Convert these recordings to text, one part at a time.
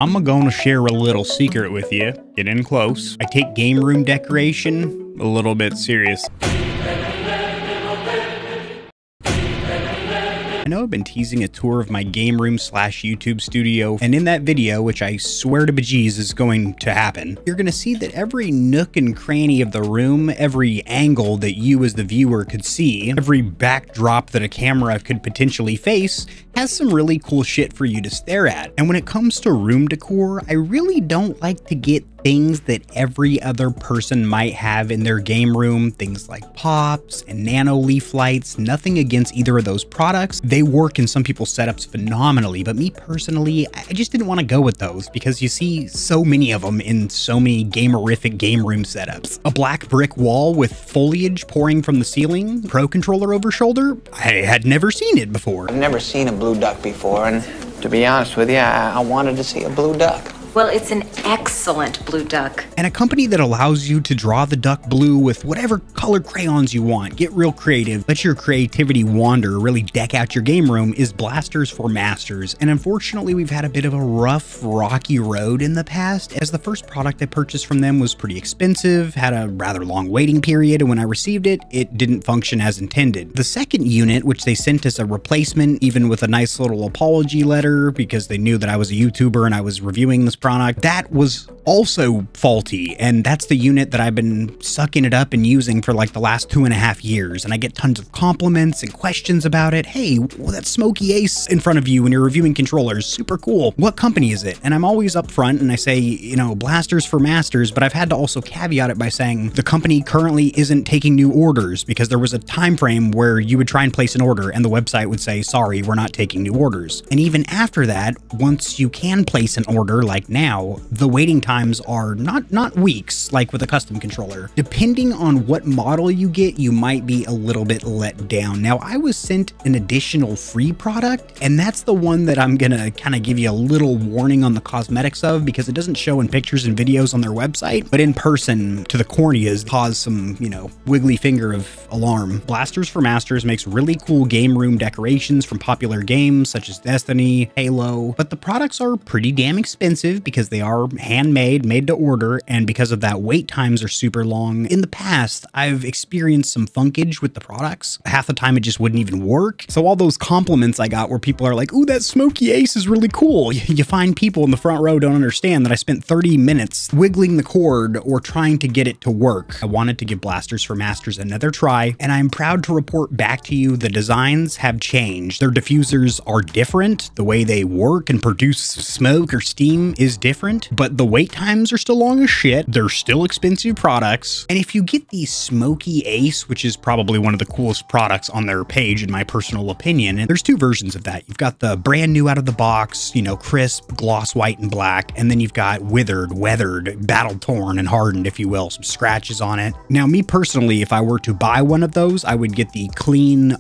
I'm gonna share a little secret with you. Get in close. I take game room decoration a little bit serious. I know I've been teasing a tour of my game room / YouTube studio, and in that video, which I swear to bejeez is going to happen, you're gonna see that every nook and cranny of the room, every angle that you as the viewer could see, every backdrop that a camera could potentially face, has some really cool shit for you to stare at. And when it comes to room decor, I really don't like to get things that every other person might have in their game room, things like pops and nano leaf lights. Nothing against either of those products. They work in some people's setups phenomenally, but me personally, I just didn't want to go with those because you see so many of them in so many gamerific game room setups. A black brick wall with foliage pouring from the ceiling, Pro controller over shoulder. I had never seen it before. I've never seen a blue duck before, and to be honest with you, I wanted to see a blue duck. Well, it's an excellent blue duck. And a company that allows you to draw the duck blue with whatever color crayons you want. Get real creative, let your creativity wander, really deck out your game room is Blasters4Masters. And unfortunately, we've had a bit of a rough, rocky road in the past, as the first product I purchased from them was pretty expensive, had a rather long waiting period, and when I received it, it didn't function as intended. The second unit, which they sent as a replacement, even with a nice little apology letter, because they knew that I was a YouTuber and I was reviewing this product, that was also faulty, and that's the unit that I've been sucking it up and using for like the last 2.5 years, and I get tons of compliments and questions about it. Hey, well, that's Smokey Ace in front of you when you're reviewing controllers, super cool. What company is it? And I'm always upfront and I say, you know, Blasters4Masters, but I've had to also caveat it by saying the company currently isn't taking new orders, because there was a time frame where you would try and place an order and the website would say, sorry, we're not taking new orders. And even after that, once you can place an order, like now, the waiting times are not weeks like with a custom controller. Depending on what model you get, you might be a little bit let down. Now, I was sent an additional free product, and that's the one that I'm gonna kind of give you a little warning on the cosmetics of, because it doesn't show in pictures and videos on their website, but in person to the corneas cause some, you know, wiggly finger of alarm. Blasters4Masters makes really cool game room decorations from popular games such as Destiny, Halo, but the products are pretty damn expensive because they are handmade, made to order, and because of that, wait times are super long. In the past, I've experienced some funkage with the products. Half the time it just wouldn't even work. So all those compliments I got where people are like, ooh, that Smokey Ace is really cool. You find people in the front row don't understand that I spent 30 minutes wiggling the cord or trying to get it to work. I wanted to give Blasters4Masters another try, and I'm proud to report back to you the designs have changed. Their diffusers are different. The way they work and produce smoke or steam is different, but the wait times are still long as shit. They're still expensive products. And if you get the Smokey Ace, which is probably one of the coolest products on their page in my personal opinion, and there's two versions of that. You've got the brand new out of the box, you know, crisp, gloss white and black, and then you've got withered, weathered, battle torn and hardened, if you will, some scratches on it. Now, me personally, if I were to buy one of those, I would get the clean,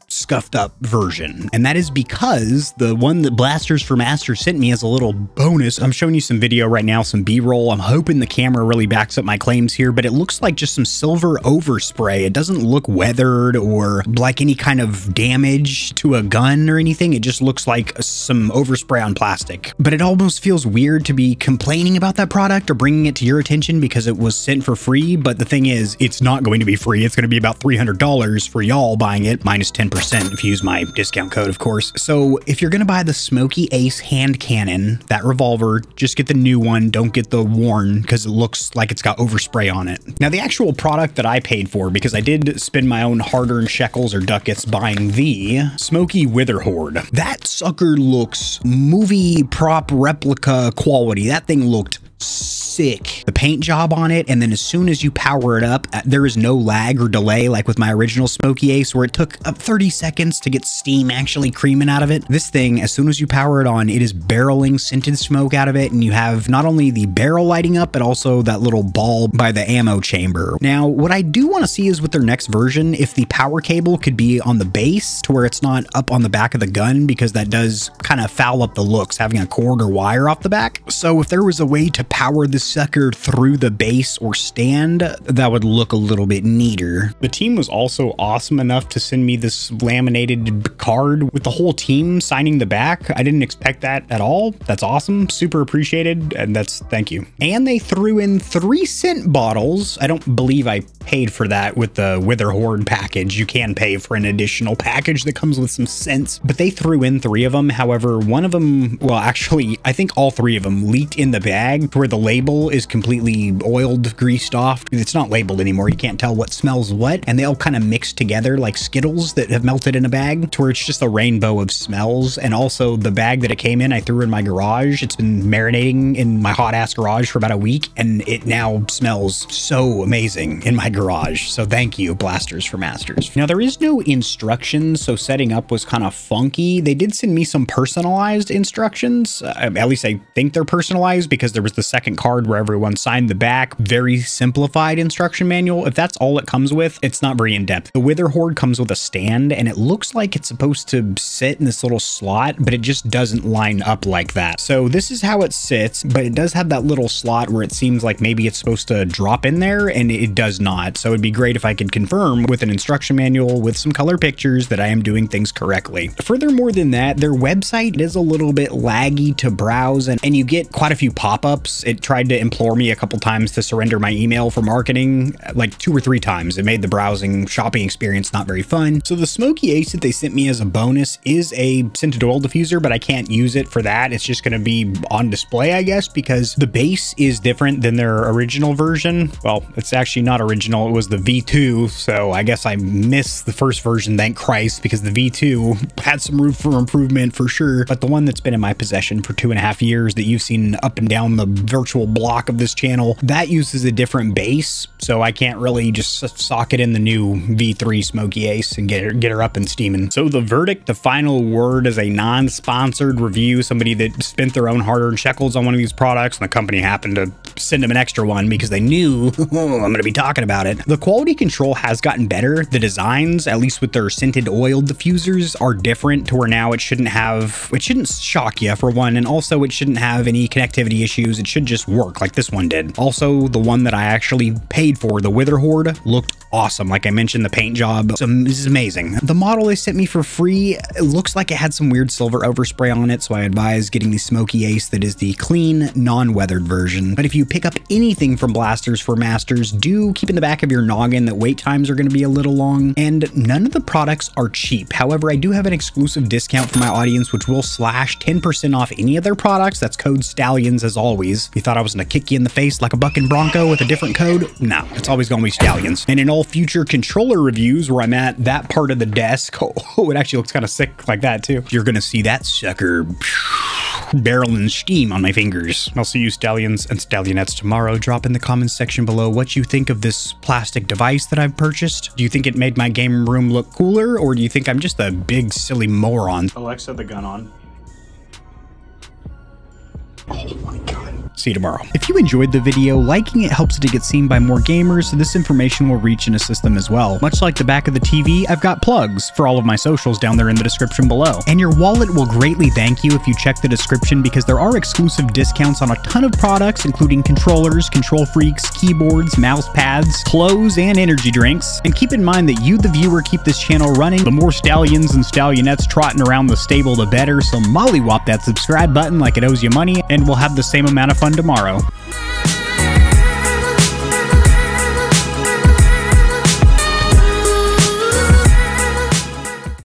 scuffed up version. And that is because the one that Blasters4Masters sent me as a little bonus, I'm showing you some video right now, some B-roll. I'm hoping the camera really backs up my claims here, but it looks like just some silver overspray. It doesn't look weathered or like any kind of damage to a gun or anything. It just looks like some overspray on plastic. But it almost feels weird to be complaining about that product or bringing it to your attention because it was sent for free. But the thing is, it's not going to be free. It's going to be about $300 for y'all buying it, minus 10%. If you use my discount code, of course. So if you're gonna buy the Smokey Ace hand cannon, that revolver, just get the new one. Don't get the worn because it looks like it's got overspray on it. Now, the actual product that I paid for, because I did spend my own hard-earned shekels or ducats buying the Smokey Wither-hoard. That sucker looks movie prop replica quality. That thing looked sick. The paint job on it, and then as soon as you power it up, there is no lag or delay like with my original Smokey Ace where it took up 30 seconds to get steam actually creaming out of it. This thing, as soon as you power it on, it is barreling scented smoke out of it, and you have not only the barrel lighting up, but also that little ball by the ammo chamber. Now, what I do want to see is with their next version, if the power cable could be on the base to where it's not up on the back of the gun, because that does kind of foul up the looks, having a cord or wire off the back. So if there was a way to power the sucker through the base or stand, that would look a little bit neater. The team was also awesome enough to send me this laminated card with the whole team signing the back. I didn't expect that at all. That's awesome. Super appreciated. And thank you. And they threw in 3-cent bottles. I don't believe I paid for that with the Wither-hoard package. You can pay for an additional package that comes with some cents, but they threw in 3 of them. However, one of them, well, actually, I think all 3 of them leaked in the bag to where the label is completely oiled, greased off. It's not labeled anymore. You can't tell what smells what, and they all kind of mixed together like Skittles that have melted in a bag to where it's just a rainbow of smells. And also the bag that it came in, I threw in my garage. It's been marinating in my hot ass garage for about a week, and it now smells so amazing in my garage. So thank you, Blasters4Masters. Now there is no instructions, so setting up was kind of funky. They did send me some personalized instructions. At least I think they're personalized because there was the second card where everyone signed the back. Very simplified instruction manual. If that's all it comes with, it's not very in-depth. The Wither-hoard comes with a stand, and it looks like it's supposed to sit in this little slot, but it just doesn't line up like that. So this is how it sits, but it does have that little slot where it seems like maybe it's supposed to drop in there, and it does not. So it'd be great if I could confirm with an instruction manual with some color pictures that I am doing things correctly. Furthermore than that, their website is a little bit laggy to browse, and you get quite a few pop-ups. It tried to implore me a couple times to surrender my email for marketing, like 2 or 3 times. It made the browsing shopping experience not very fun. So the Smokey Ace that they sent me as a bonus is a scented oil diffuser, but I can't use it for that. It's just going to be on display, I guess, because the base is different than their original version. Well, it's actually not original. It was the V2, so I guess I missed the first version, thank Christ, because the V2 had some room for improvement for sure. But the one that's been in my possession for 2.5 years that you've seen up and down the virtual block of this channel, that uses a different base, so I can't really just sock it in the new V3 Smokey Ace and get her up and steaming. So the verdict, the final word, is a non-sponsored review. Somebody that spent their own hard-earned shekels on one of these products, and the company happened to send them an extra one because they knew I'm going to be talking about it. The quality control has gotten better. The designs, at least with their scented oil diffusers, are different to where now it shouldn't shock you for one, and also it shouldn't have any connectivity issues. It should just work like this one did. Also, the one that I actually paid for, the Wither-hoard, looked awesome. Like I mentioned, the paint job, this is amazing. The model they sent me for free, it looks like it had some weird silver overspray on it, so I advise getting the Smokey Ace that is the clean, non-weathered version. But if you pick up anything from Blasters4Masters, do keep in the back of your noggin that wait times are going to be a little long, and none of the products are cheap. However, I do have an exclusive discount for my audience, which will slash 10% off any of their products. That's code Stallions, as always. You thought I was going to kick you in the face like a bucking Bronco with a different code? No, it's always going to be Stallions. And in all future controller reviews where I'm at that part of the desk, it actually looks kind of sick like that too, you're going to see that sucker barreling steam on my fingers. I'll see you Stallions and Stallionettes tomorrow. Drop in the comments section below what you think of this plastic device that I've purchased. Do you think it made my game room look cooler, or do you think I'm just a big silly moron? Alexa, the gun on. Oh my God. See you tomorrow. If you enjoyed the video, liking it helps it to get seen by more gamers, so this information will reach and assist them as well. Much like the back of the TV, I've got plugs for all of my socials down there in the description below. And your wallet will greatly thank you if you check the description, because there are exclusive discounts on a ton of products, including controllers, KontrolFreeks, keyboards, mouse pads, clothes, and energy drinks. And keep in mind that you, the viewer, keep this channel running. The more Stallions and Stallionettes trotting around the stable, the better, so mollywop that subscribe button like it owes you money, and we'll have the same amount of fun tomorrow.